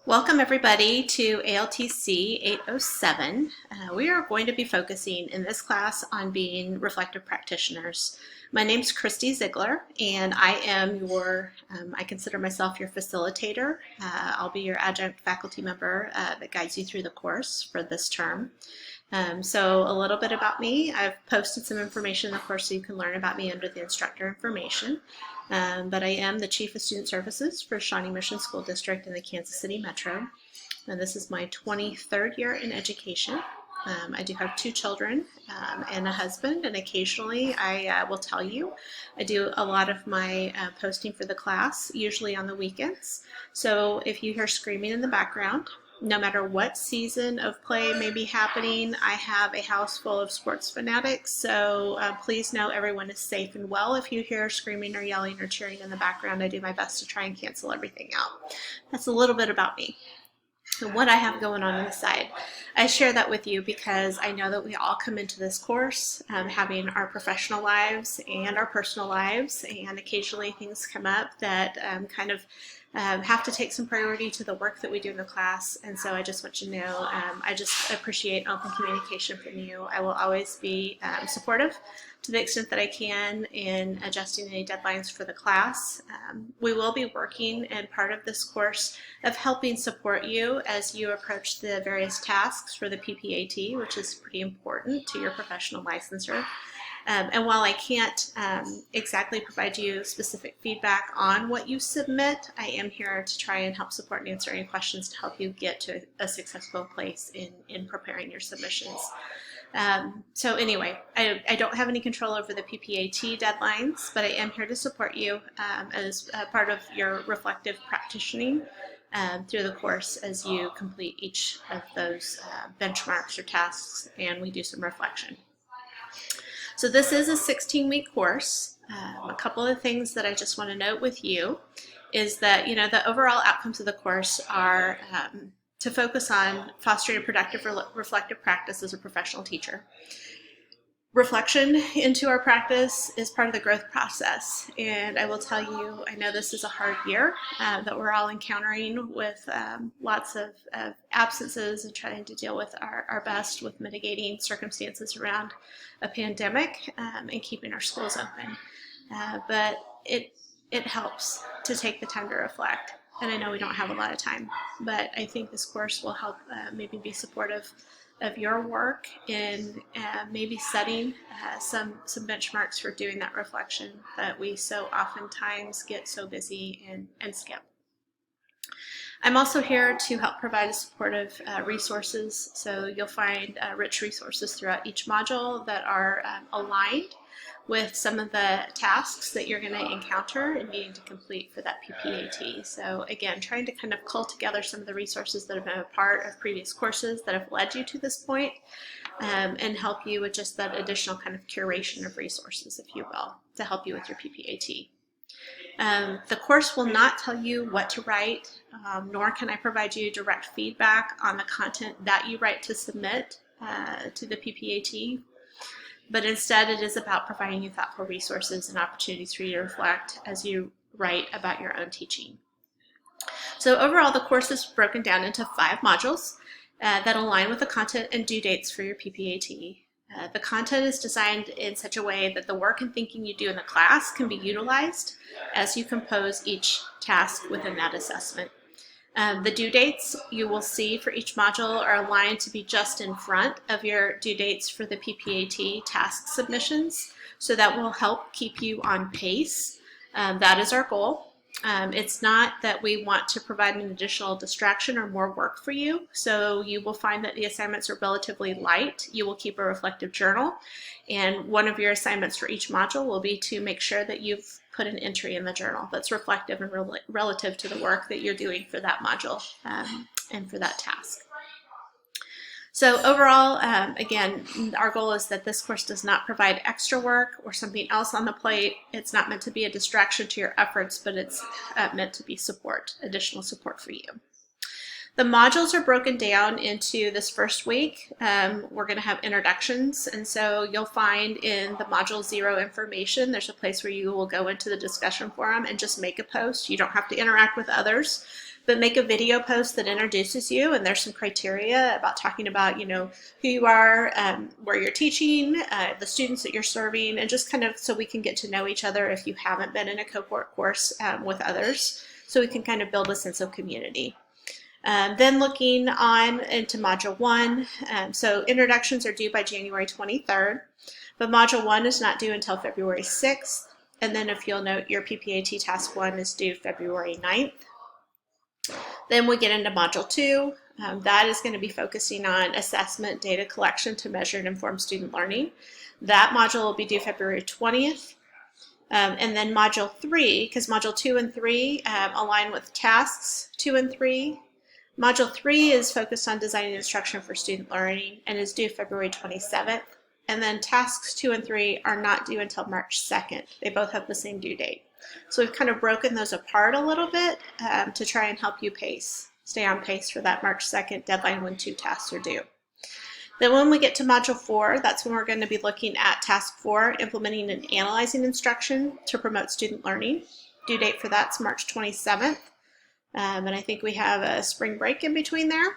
Welcome everybody to ALTC 807. We are going to be focusing in this class on being reflective practitioners. My name is Christy Ziegler and I am I consider myself your facilitator. I'll be your adjunct faculty member that guides you through the course for this term. So a little bit about me. I've posted some information in the course so you can learn about me under the instructor information. But I am the Chief of Student Services for Shawnee Mission School District in the Kansas City Metro. And this is my 23rd year in education. I do have 2 children and a husband, and occasionally I will tell you I do a lot of my posting for the class, usually on the weekends. So if you hear screaming in the background, no matter what season of play may be happening, I have a house full of sports fanatics, so please know everyone is safe and well. If you hear screaming or yelling or cheering in the background, I do my best to try and cancel everything out. That's a little bit about me and what I have going on the side. I share that with you because I know that we all come into this course having our professional lives and our personal lives, and occasionally things come up that have to take some priority to the work that we do in the class. And so I just want you to know I just appreciate open communication from you. I will always be supportive to the extent that I can in adjusting any deadlines for the class. We will be working in part of this course of helping support you as you approach the various tasks for the PPAT, which is pretty important to your professional licensure. And while I can't exactly provide you specific feedback on what you submit, I am here to try and help support and answer any questions to help you get to a successful place in preparing your submissions. So anyway, I don't have any control over the PPAT deadlines, but I am here to support you as part of your reflective practicing through the course as you complete each of those benchmarks or tasks, and we do some reflection. So this is a 16-week course. A couple of things that I just want to note with you is that, the overall outcomes of the course are to focus on fostering a productive reflective practice as a professional teacher. Reflection into our practice is part of the growth process, and I will tell you, I know this is a hard year that we're all encountering with lots of absences and trying to deal with our best with mitigating circumstances around a pandemic and keeping our schools open. But it helps to take the time to reflect, and I know we don't have a lot of time, but I think this course will help maybe be supportive of your work in maybe setting some benchmarks for doing that reflection that we so oftentimes get so busy and skip. I'm also here to help provide supportive resources, so you'll find rich resources throughout each module that are aligned with some of the tasks that you're going to encounter and needing to complete for that PPAT. So again, trying to kind of cull together some of the resources that have been a part of previous courses that have led you to this point, and help you with just that additional kind of curation of resources, if you will, to help you with your PPAT. The course will not tell you what to write, nor can I provide you direct feedback on the content that you write to submit to the PPAT. But instead it is about providing you thoughtful resources and opportunities for you to reflect as you write about your own teaching. So overall, the course is broken down into 5 modules that align with the content and due dates for your PPAT. The content is designed in such a way that the work and thinking you do in the class can be utilized as you compose each task within that assessment. The due dates you will see for each module are aligned to be just in front of your due dates for the PPAT task submissions, so that will help keep you on pace. That is our goal. It's not that we want to provide an additional distraction or more work for you, so you will find that the assignments are relatively light. You will keep a reflective journal, and one of your assignments for each module will be to make sure that you've put an entry in the journal that's reflective and relative to the work that you're doing for that module and for that task. So overall, again, our goal is that this course does not provide extra work or something else on the plate. It's not meant to be a distraction to your efforts, but it's meant to be additional support for you. The modules are broken down into this first week. We're going to have introductions, and so you'll find in the module 0 information, there's a place where you will go into the discussion forum and just make a post. You don't have to interact with others. but make a video post that introduces you, and there's some criteria about talking about, who you are, where you're teaching, the students that you're serving, and just kind of so we can get to know each other if you haven't been in a cohort course with others, so we can kind of build a sense of community. Then looking on into Module 1, so introductions are due by January 23rd, but Module 1 is not due until February 6th, and then if you'll note, your PPAT Task 1 is due February 9th. Then we get into Module 2. That is going to be focusing on assessment data collection to measure and inform student learning. That module will be due February 20th. And then Module 3, because Module 2 and 3 align with Tasks 2 and 3. Module 3 is focused on designing instruction for student learning and is due February 27th. And then Tasks 2 and 3 are not due until March 2nd. They both have the same due date. So we've kind of broken those apart a little bit to try and help you stay on pace for that March 2nd deadline when 2 tasks are due. Then when we get to Module 4, that's when we're going to be looking at Task 4, implementing and analyzing instruction to promote student learning. Due date for that's March 27th. And I think we have a spring break in between there.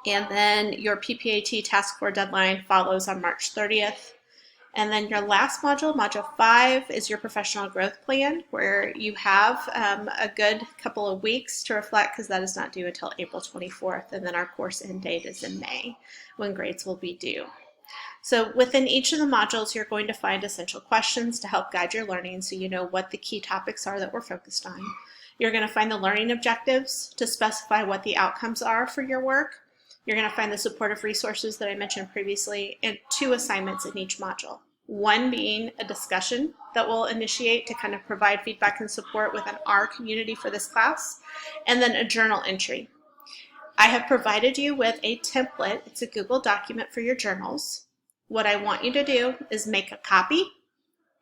And then your PPAT Task 4 deadline follows on March 30th. And then your last module, Module 5, is your professional growth plan, where you have a good couple of weeks to reflect, because that is not due until April 24th. And then our course end date is in May, when grades will be due. So within each of the modules, you're going to find essential questions to help guide your learning so you know what the key topics are that we're focused on. You're going to find the learning objectives to specify what the outcomes are for your work. You're going to find the supportive resources that I mentioned previously, and 2 assignments in each module. One being a discussion that we'll initiate to kind of provide feedback and support within our community for this class, and then a journal entry. I have provided you with a template. It's a Google document for your journals. What I want you to do is make a copy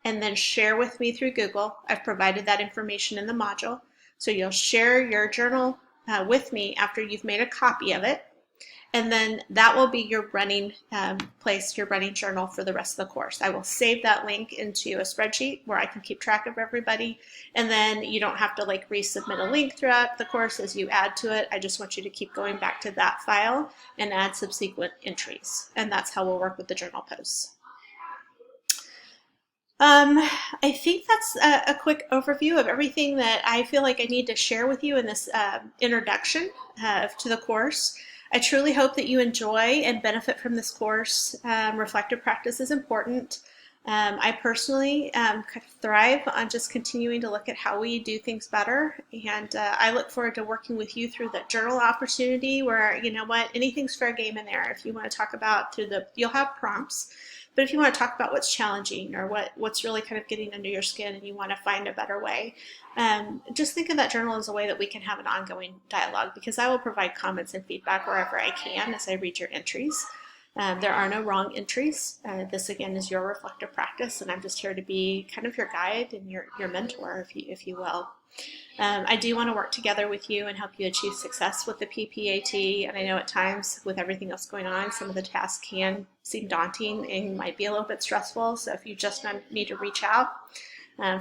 and then share with me through Google. I've provided that information in the module. So you'll share your journal with me after you've made a copy of it. And then that will be your running place, your running journal for the rest of the course. I will save that link into a spreadsheet where I can keep track of everybody. And then you don't have to like resubmit a link throughout the course as you add to it. I just want you to keep going back to that file and add subsequent entries. And that's how we'll work with the journal posts. I think that's a quick overview of everything that I feel like I need to share with you in this introduction to the course. I truly hope that you enjoy and benefit from this course. Reflective practice is important. I personally kind of thrive on just continuing to look at how we do things better, and I look forward to working with you through the journal opportunity where, you know what, anything's fair game in there. If you want to talk about you'll have prompts, but if you want to talk about what's challenging or what's really kind of getting under your skin and you want to find a better way, just think of that journal as a way that we can have an ongoing dialogue, because I will provide comments and feedback wherever I can as I read your entries. There are no wrong entries. This again is your reflective practice, and I'm just here to be kind of your guide and your mentor, if you will. I do want to work together with you and help you achieve success with the PPAT, and I know at times with everything else going on, some of the tasks can seem daunting and might be a little bit stressful. So if you just need to reach out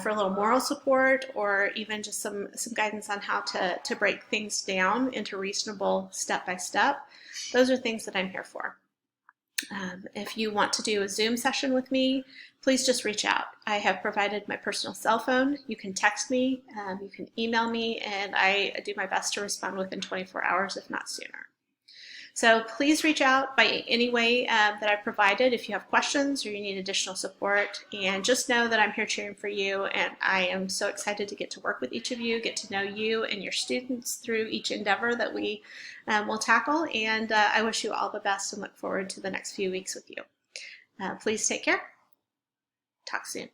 for a little moral support, or even just some guidance on how to break things down into reasonable step-by-step, those are things that I'm here for. If you want to do a Zoom session with me, please just reach out. I have provided my personal cell phone. You can text me, you can email me, and I do my best to respond within 24 hours, if not sooner. So please reach out by any way that I've provided if you have questions or you need additional support. And just know that I'm here cheering for you, and I am so excited to get to work with each of you, get to know you and your students through each endeavor that we will tackle. And I wish you all the best and look forward to the next few weeks with you. Please take care. Talk soon.